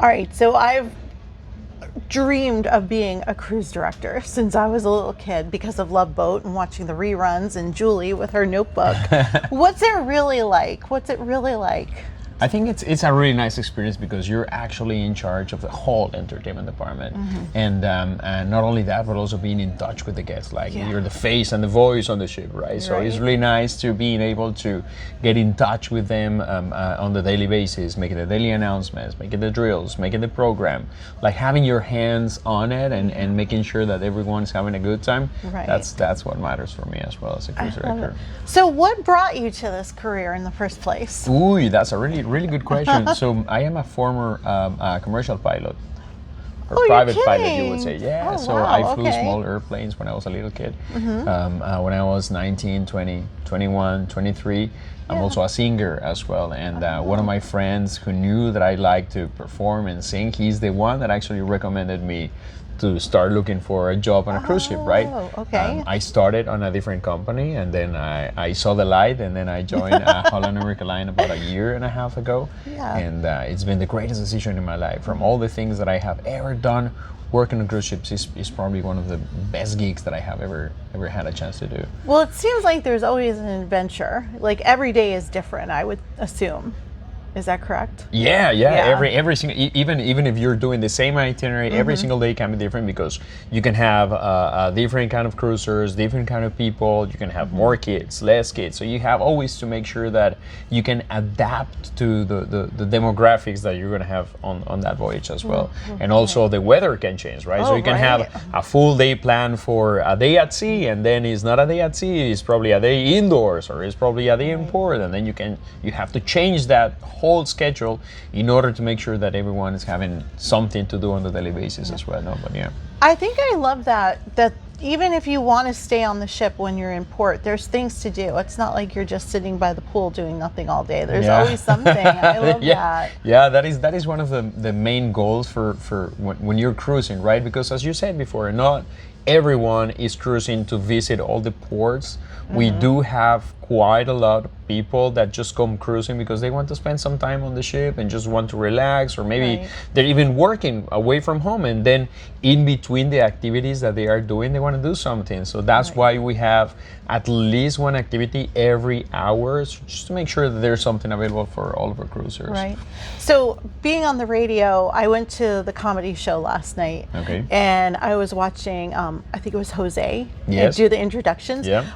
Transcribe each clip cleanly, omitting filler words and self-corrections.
All right, so I've dreamed of being a cruise director since I was a little kid because of Love Boat and watching the reruns and Julie with her notebook. What's it really like? What's it really like? I think it's a really nice experience because you're actually in charge of the whole entertainment department, and not only that, but also being in touch with the guests. Like you're the face and the voice on the ship, right? So it's really nice to being able to get in touch with them on the daily basis, making the daily announcements, making the drills, making the program, like having your hands on it and making sure that everyone's having a good time. Right. That's what matters for me as well as a cruise director. So what brought you to this career in the first place? Ooh, that's a really good question. So I am a former commercial pilot, or private pilot, you would say. Yeah. So I flew small airplanes when I was a little kid. When I was 19, 20, 21, 23. I'm also a singer as well. And one of my friends who knew that I liked to perform and sing, he's the one that actually recommended me to start looking for a job on a cruise ship, right? Okay. I started on a different company, and then I saw the light, and then I joined Holland America Line about a year and a half ago. Yeah. And it's been the greatest decision in my life. From all the things that I have ever done, working on cruise ships is probably one of the best gigs that I have ever had a chance to do. Well, it seems like there's always an adventure. Like every day is different, I would assume. Is that correct? Yeah. Every single, even if you're doing the same itinerary, every single day can be different because you can have a different kind of cruisers, different kind of people. You can have more kids, less kids. So you have always to make sure that you can adapt to the demographics that you're going to have on that voyage as well. And also the weather can change, right? So you can have a full day plan for a day at sea, and then it's not a day at sea. It's probably a day indoors, or it's probably a day in port, and then you have to change that whole schedule in order to make sure that everyone is having something to do on the daily basis as well. No, but I think I love that even if you want to stay on the ship when you're in port, there's things to do. It's not like you're just sitting by the pool doing nothing all day. There's always something. I love that. Yeah, that is one of the main goals for when you're cruising, right? Because as you said before, not everyone is cruising to visit all the ports. We do have quite a lot of people that just come cruising because they want to spend some time on the ship and just want to relax, or maybe they're even working away from home, and then in between the activities that they are doing, they want to do something. So that's why we have at least one activity every hour, just to make sure that there's something available for all of our cruisers. Right. So being on the radio, I went to the comedy show last night, and I was watching, I think it was Jose do the introductions. Yeah.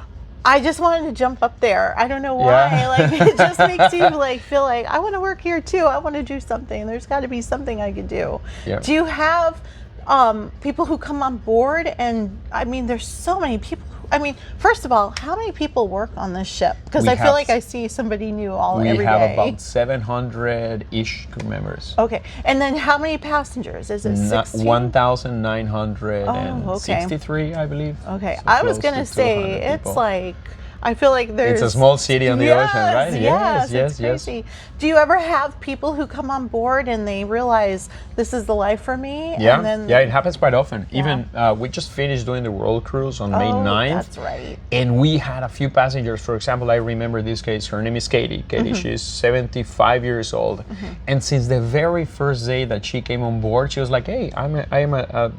I just wanted to jump up there. I don't know why. Like it just makes you like feel like I want to work here too. I want to do something. There's got to be something I could do. Yeah. Do you have people who come on board? And I mean, there's so many people. I mean, first of all, how many people work on this ship? Because I feel like I see somebody new every day. We have about 700-ish crew members. Okay. And then how many passengers? Is it 16? 1,963, I believe. Okay. So I was going to say, it's like, I feel like there's... It's a small city on the ocean, right? Yes, it's crazy. Do you ever have people who come on board and they realize this is the life for me? Yeah, and then, it happens quite often. Even we just finished doing the World Cruise on May 9th. That's right. And we had a few passengers. For example, I remember this case. Her name is Katie. She's 75 years old. And since the very first day that she came on board, she was like, hey, I am a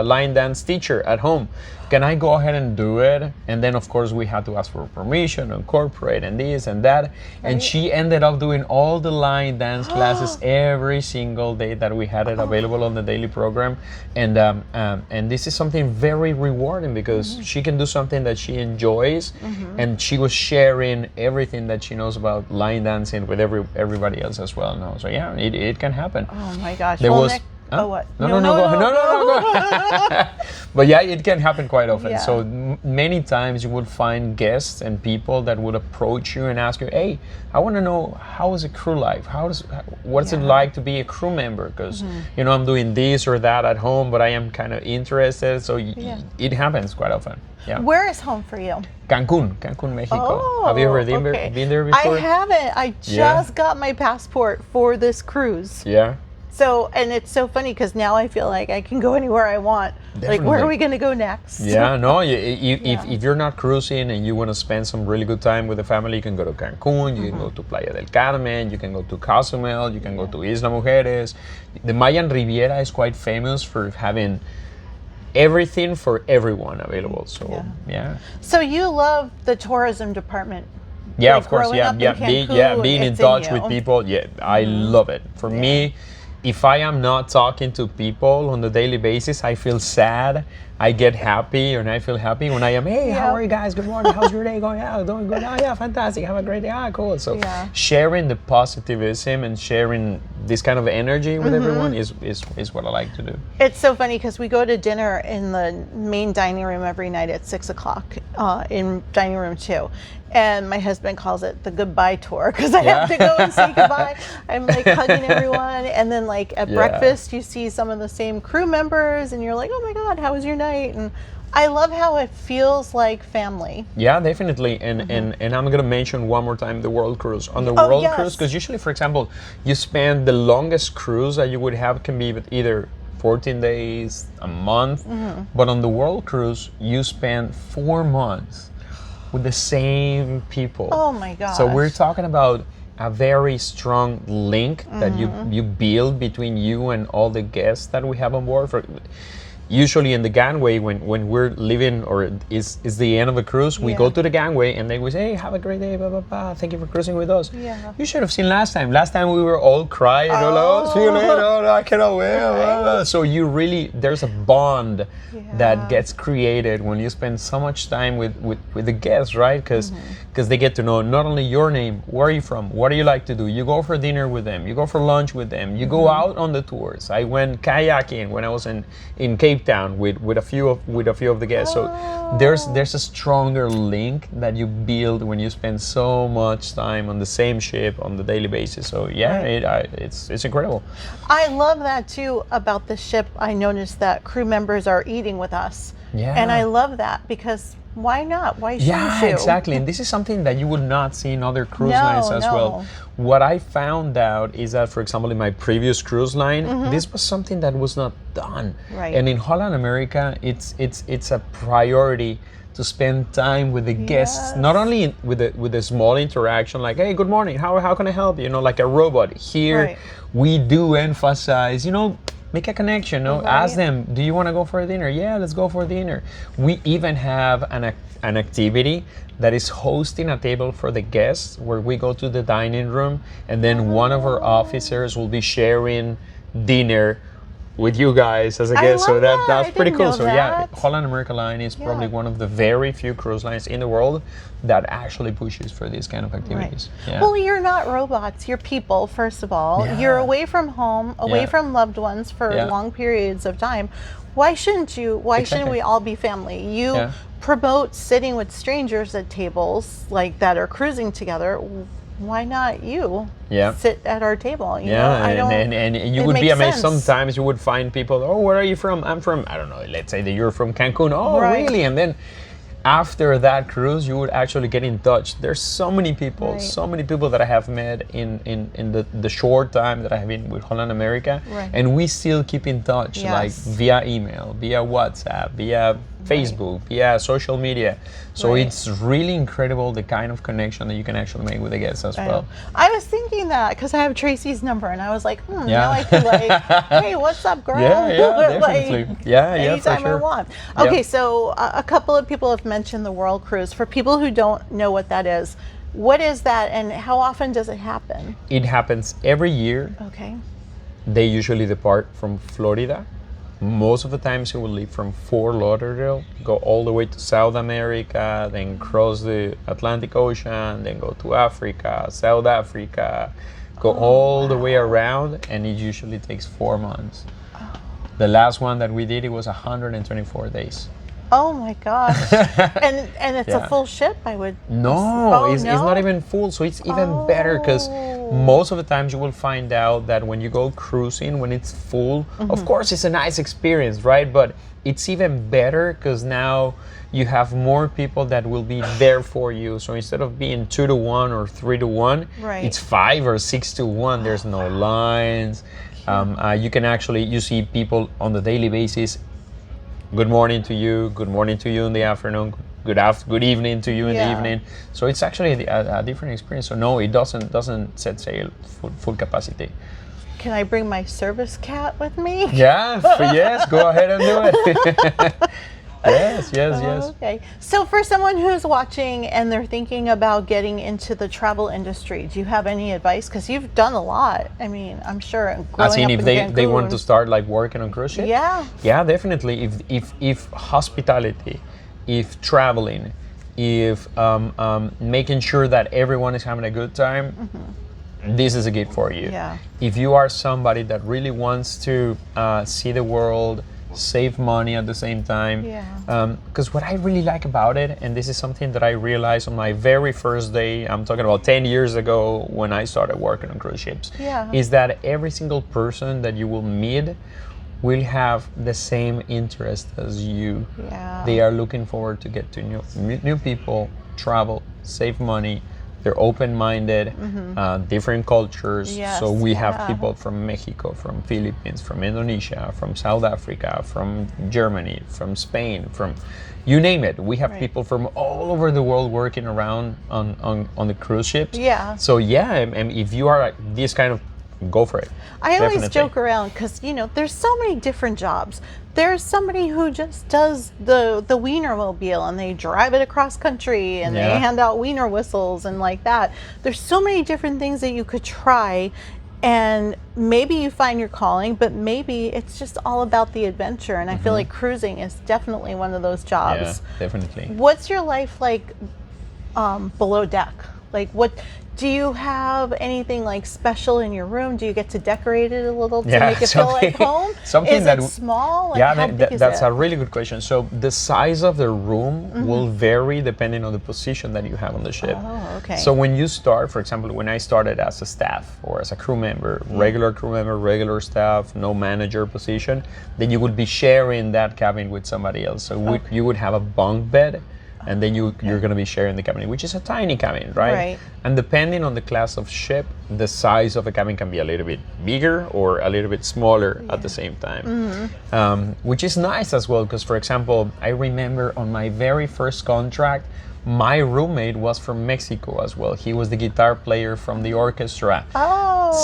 line dance teacher at home. Can I go ahead and do it? And then, of course, we had to ask for permission and corporate and this and that. Right. And she ended up doing all the line dance classes every single day that we had it available on the daily program. And this is something very rewarding because she can do something that she enjoys. And she was sharing everything that she knows about line dancing with everybody else as well now. So yeah, it can happen. Oh my gosh. There was... Oh, what? No, go. But yeah, it can happen quite often. Yeah. So many times you would find guests and people that would approach you and ask you, hey, I want to know, how is a crew life? What's it like to be a crew member? Because, I'm doing this or that at home, but I am kind of interested. So it happens quite often. Yeah. Where is home for you? Cancun, Mexico. Have you ever been there before? I haven't. I just got my passport for this cruise. Yeah. So, and it's so funny because now I feel like I can go anywhere I want. Like, where are we going to go next? Yeah, no, if you're not cruising and you want to spend some really good time with the family, you can go to Cancun, you can go to Playa del Carmen, you can go to Cozumel, you can go to Isla Mujeres. The Mayan Riviera is quite famous for having everything for everyone available. So, yeah. So you love the tourism department. Yeah, like of course. growing up in Cancun, Being in it's touch you. with people. Yeah, I love it. For me, if I am not talking to people on a daily basis, I feel sad. I get happy, and I feel happy when I am. Hey, how are you guys? Good morning. How's your day going? Yeah, doing good. Oh, yeah, fantastic. Have a great day. Ah, cool. So sharing the positivism and sharing this kind of energy with everyone is what I like to do. It's so funny because we go to dinner in the main dining room every night at 6:00 in dining room 2. And my husband calls it the goodbye tour because I have to go and say goodbye. I'm like hugging everyone. And then like at breakfast, you see some of the same crew members and you're like, oh my God, how was your night? And I love how it feels like family. Yeah, definitely. And I'm going to mention one more time the World Cruise. On the World Cruise, because usually, for example, you spend the longest cruise that you would have can be either 14 days, a month. But on the World Cruise, you spend 4 months with the same people. Oh my gosh. So we're talking about a very strong link that you build between you and all the guests that we have on board. Usually in the gangway, when we're leaving or is the end of a cruise, we go to the gangway and they will say, hey, have a great day, blah, blah, blah. Thank you for cruising with us. Yeah. You should have seen last time. Last time we were all crying, see you later, I cannot wait. Right. So there's a bond that gets created when you spend so much time with the guests, right? Because they get to know not only your name, where are you from, what do you like to do? You go for dinner with them, you go for lunch with them, you go out on the tours. I went kayaking when I was in Cape Town with a few of the guests. So there's a stronger link that you build when you spend so much time on the same ship on the daily basis. So it's incredible. I love that too about the ship. I noticed that crew members are eating with us. Yeah. And I love that because why not? Why shouldn't you? Yeah, exactly. And this is something that you would not see in other cruise lines as well. What I found out is that, for example, in my previous cruise line, this was something that was not done. Right. And in Holland, America, it's a priority to spend time with the guests, not only with a small interaction like, hey, good morning, how can I help you? Like a robot. Here, we do emphasize, make a connection. Ask them, do you want to go for a dinner? Yeah, let's go for dinner. We even have an activity that is hosting a table for the guests where we go to the dining room and then one of our officers will be sharing dinner with you guys as a guest. So that's pretty cool. So Holland America Line is probably one of the very few cruise lines in the world that actually pushes for these kind of activities. Right. Well, you're not robots, you're people, first of all. You're away from home, away from loved ones for long periods of time. Why shouldn't we all be family? You promote sitting with strangers at tables like that are cruising together. Why not you sit at our table? You know? And you would be amazed. Sometimes you would find people, where are you from? I'm from, I don't know, let's say that you're from Cancun. Oh, really? And then after that cruise, you would actually get in touch. There's so many people that I have met in the short time that I have been with Holland America. And we still keep in touch, like via email, via WhatsApp, via Facebook, via social media. So it's really incredible the kind of connection that you can actually make with the guests as well. I was thinking that because I have Tracy's number and I was like, now I can hey, what's up, girl? Definitely. Anytime for sure. I want. Okay, so a couple of people have mentioned the World Cruise. For people who don't know what that is, what is that and how often does it happen? It happens every year. Okay. They usually depart from Florida. Most of the times you will leave from Fort Lauderdale, go all the way to South America, then cross the Atlantic Ocean, then go to Africa, South Africa, go all the way around, and it usually takes 4 months. The last one that we did, it was 124 days. Oh my gosh. and it's a full ship, I would... It's not even full, so it's even better because most of the times you will find out that when you go cruising, when it's full, of course it's a nice experience, right? But it's even better because now you have more people that will be there for you. So instead of being 2-to-1 or 3-to-1, it's 5 or 6-to-1. There's no lines. You can actually, you see people on the daily basis. Good morning to you. Good morning to you in the afternoon. Good evening to you in the evening. So it's actually a different experience. So no, it doesn't set sail full capacity. Can I bring my service cat with me? Yeah, yes, go ahead and do it. Yes. Okay. So for someone who's watching and they're thinking about getting into the travel industry, do you have any advice? Because you've done a lot. I mean, I'm sure. As in, if they want to start like working on cruise ships? Yeah, definitely. If hospitality, if traveling, if making sure that everyone is having a good time, this is a gig for you. Yeah. If you are somebody that really wants to see the world, save money at the same time, because what I really like about it, and this is something that I realized on my very first day, I'm talking about 10 years ago when I started working on cruise ships, is that every single person that you will meet will have the same interest as you. They are looking forward to get to new people, travel, save money. They're open-minded, different cultures. So we have people from Mexico, from Philippines, from Indonesia, from South Africa, from Germany, from Spain, from you name it. We have people from all over the world working around on the cruise ships. So and if you are this kind of, go for it. I always joke around because, there's so many different jobs. There's somebody who just does the Wienermobile and they drive it across country and they hand out Wiener whistles and like that. There's so many different things that you could try, and maybe you find your calling, but maybe it's just all about the adventure. And I feel like cruising is definitely one of those jobs. Yeah, definitely. What's your life like below deck? Like, what do you have anything like special in your room? Do you get to decorate it a little to make it feel like home? Is it small? Like, how big is that's it? a really good question. So the size of the room will vary depending on the position that you have on the ship. Oh, okay. So when you start, for example, when I started as a staff or as a crew member, regular crew member, regular staff, no manager position, then you would be sharing that cabin with somebody else. So you would have a bunk bed, and then you're going to be sharing the cabin, which is a tiny cabin, right? And depending on the class of ship, the size of a cabin can be a little bit bigger or a little bit smaller at the same time, which is nice as well. Because, for example, I remember on my very first contract, my roommate was from Mexico as well. He was the guitar player from the orchestra.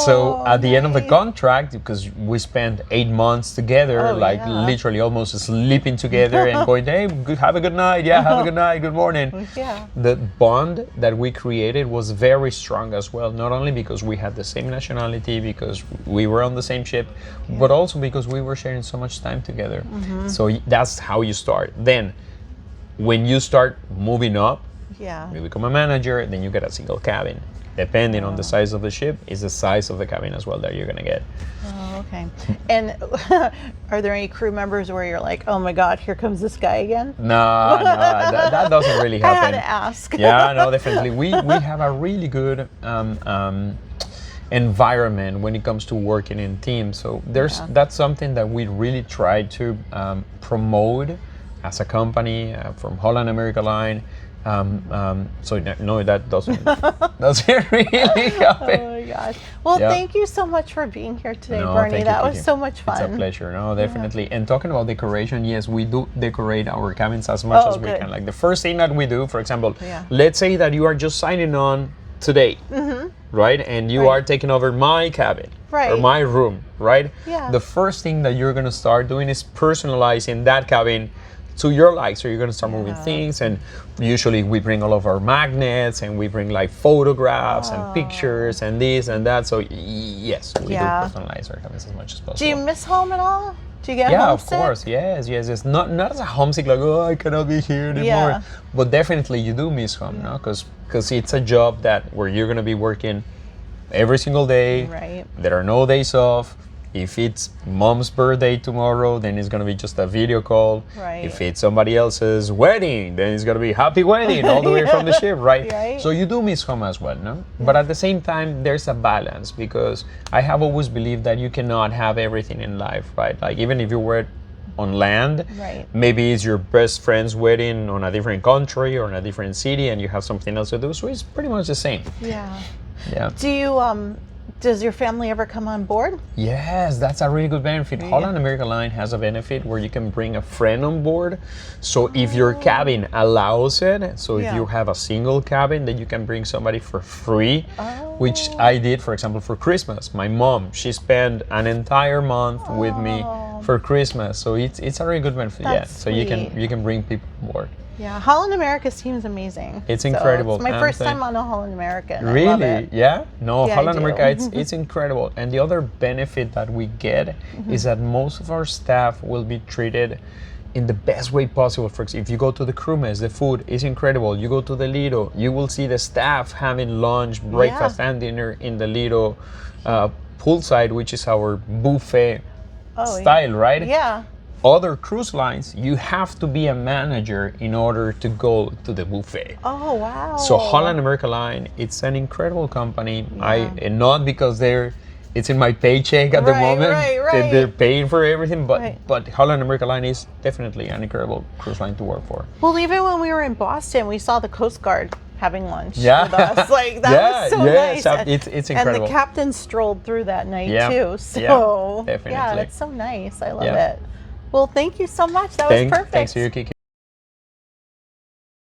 So at the end of the contract, because we spent 8 months together, literally almost sleeping together and going, hey, have a good night. Yeah, have a good night. Good morning. The bond that we created was very strong as well. Not only because we had the same nationality, because we were on the same ship, but also because we were sharing so much time together. So that's how you start. Then, when you start moving up, you become a manager, then you get a single cabin. Depending on the size of the ship, is the size of the cabin as well that you're gonna get. Oh, okay. And are there any crew members where you're like, oh my God, here comes this guy again? No, that doesn't really happen. I had to ask. Yeah, no, definitely. We have a really good environment when it comes to working in teams. So that's something that we really try to promote as a company from Holland America Line. So no, that doesn't really happen. Oh my gosh. Well, thank you so much for being here today, Bernie. That was so much fun. It's a pleasure. No, definitely. And talking about decoration, yes, we do decorate our cabins as much as we can. Like the first thing that we do, for example, let's say that you are just signing on today, right? And you are taking over my cabin or my room, right? The first thing that you're gonna start doing is personalizing that cabin to your likes. So you're going to start moving things, and usually we bring all of our magnets and we bring like photographs and pictures and this and that. So yes, we do personalize our cabins as much as possible. Do you miss home at all? Do you get homesick? Of course. Yes. It's not as a homesick, like, oh, I cannot be here anymore. But definitely you do miss home, no? Because it's a job where you're going to be working every single day. There are no days off. If it's mom's birthday tomorrow, then it's going to be just a video call. If it's somebody else's wedding, then it's going to be happy wedding all the way from the ship, right? So you do miss home as well, no? But at the same time, there's a balance, because I have always believed that you cannot have everything in life, right? Like even if you were on land, maybe it's your best friend's wedding on a different country or in a different city and you have something else to do, so it's pretty much the same. Does your family ever come on board? Yes, that's a really good benefit. Holland America Line has a benefit where you can bring a friend on board. So if your cabin allows it, so if you have a single cabin, then you can bring somebody for free, which I did, for example, for Christmas. My mom, she spent an entire month with me for Christmas. So it's a really good benefit. That's So you can bring people on board. Yeah, Holland America seems amazing. It's incredible. It's my first time on a Holland America. And really? I love it. Yeah? No, Yeah, Holland I do. America, it's incredible. And the other benefit that we get is that most of our staff will be treated in the best way possible. For example, if you go to the crew mess, the food is incredible. You go to the Lido, you will see the staff having lunch, breakfast, and dinner in the Lido poolside, which is our buffet style, right? Yeah. Other cruise lines, you have to be a manager in order to go to the buffet. Oh, wow. So Holland America Line, it's an incredible company. And not because it's in my paycheck at the moment. Right. They're paying for everything, but Holland America Line is definitely an incredible cruise line to work for. Well, even when we were in Boston, we saw the Coast Guard having lunch with Yeah. us. Like, that was so nice. It's incredible. And the captain strolled through that night too. So definitely. yeah, it's so nice. I love Yeah. it. Well, thank you so much. That was perfect. Thanks to you, Kiki.